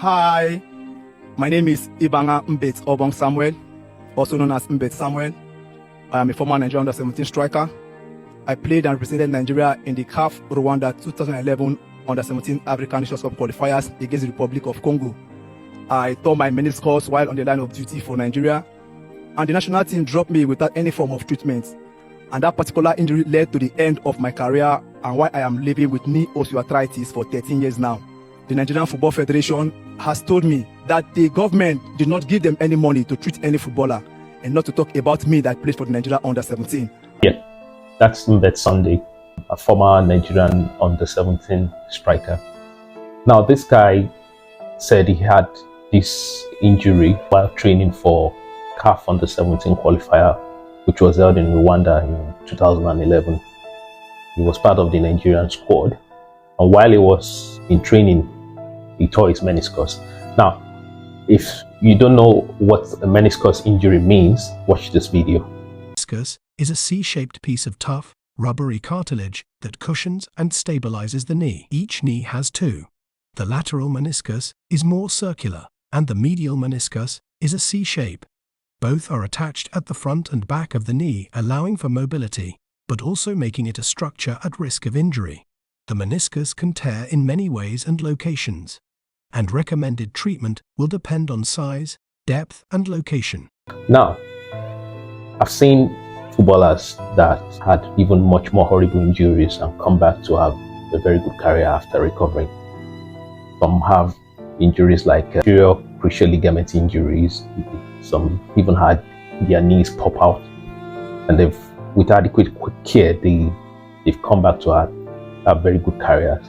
Hi, my name is Ibanga Mbet Obong Samuel, also known as Mbet Samuel. I am a former Nigerian under-17 striker. I played and represented Nigeria in the CAF Rwanda 2011 under-17 African Nations Cup qualifiers against the Republic of Congo. I tore my meniscus while on the line of duty for Nigeria, and the national team dropped me without any form of treatment. And that particular injury led to the end of my career and why I am living with knee osteoarthritis for 13 years now. The Nigerian Football Federation has told me that the government did not give them any money to treat any footballer, and not to talk about me that played for the Nigeria under-17. Yeah, that's Mbet Sunday, a former Nigerian under-17 striker. Now, this guy said he had this injury while training for CAF under-17 qualifier, which was held in Rwanda in 2011. He was part of the Nigerian squad, and while he was in training, he tore his meniscus. Now, if you don't know what a meniscus injury means, watch this video. Meniscus is a C-shaped piece of tough, rubbery cartilage that cushions and stabilizes the knee. Each knee has two. The lateral meniscus is more circular, and the medial meniscus is a C shape. Both are attached at the front and back of the knee, allowing for mobility, but also making it a structure at risk of injury. The meniscus can tear in many ways and locations, and recommended treatment will depend on size, depth, and location. Now, I've seen footballers that had even much more horrible injuries and come back to have a very good career after recovering. Some have injuries like anterior cruciate ligament injuries. Some even had their knees pop out, and with adequate care, they've come back to have very good careers.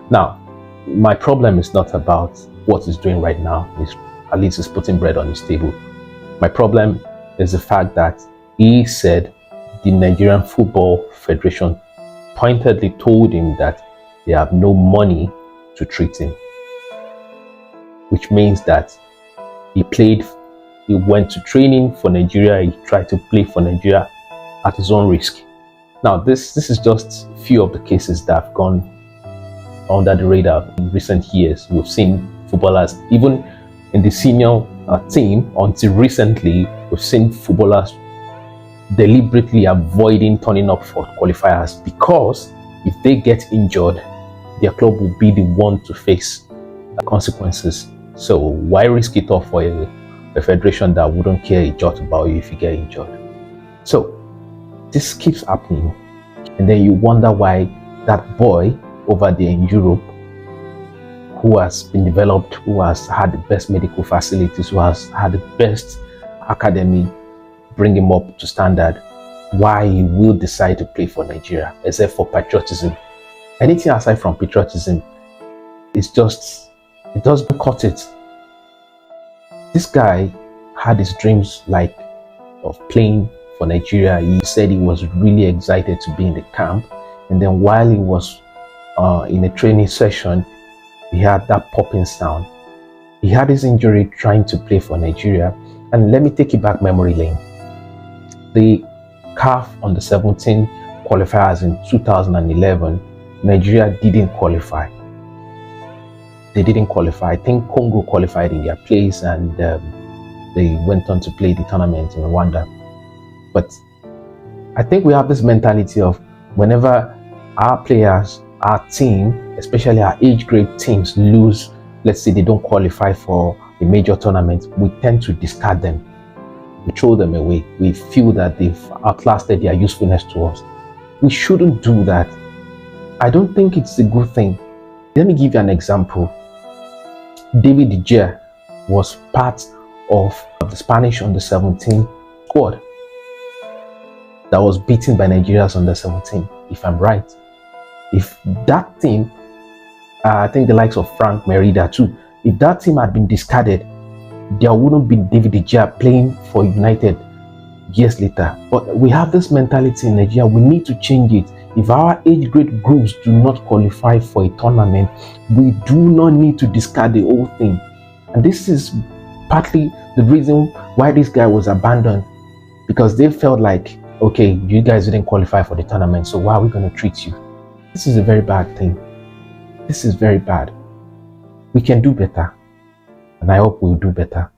Now, my problem is not about what he's doing right now. At least he's putting bread on his table. My problem is the fact that he said the Nigerian Football Federation pointedly told him that they have no money to treat him, which means that he went to training for Nigeria, he tried to play for Nigeria at his own risk. Now, this is just a few of the cases that have gone under the radar in recent years. We've seen footballers, even in the senior team, until recently, we've seen footballers deliberately avoiding turning up for qualifiers because if they get injured, their club will be the one to face the consequences. So why risk it all for a federation that wouldn't care a jot about you if you get injured? So this keeps happening, and then you wonder why that boy over there in Europe, who has been developed, who has had the best medical facilities, who has had the best academy, bring him up to standard, why he will decide to play for Nigeria, except for patriotism. Anything aside from patriotism, it doesn't cut it. This guy had his dreams of playing for Nigeria. He said he was really excited to be in the camp, and then while he was in a training session, he had that popping sound. He had his injury trying to play for Nigeria, and let me take you back memory lane. The CAF under-17 qualifiers in 2011, Nigeria didn't qualify. They didn't qualify. I think Congo qualified in their place, and they went on to play the tournament in Rwanda. But I think we have this mentality of whenever our players, our team, especially our age grade teams lose, let's say they don't qualify for a major tournament, we tend to discard them. We throw them away. We feel that they've outlasted their usefulness to us. We shouldn't do that. I don't think it's a good thing. Let me give you an example. David De Gea was part of the Spanish under-17 squad that was beaten by Nigeria's under-17, if I'm right. If that team, I think the likes of Frank Merida too, if that team had been discarded, there wouldn't be David De Gea playing for United years later. But we have this mentality in Nigeria, we need to change it. If our age grade groups do not qualify for a tournament, we do not need to discard the whole thing. And this is partly the reason why this guy was abandoned, because they felt like, okay, you guys didn't qualify for the tournament, so why are we going to treat you? This is a very bad thing. This is very bad. We can do better. And I hope we'll do better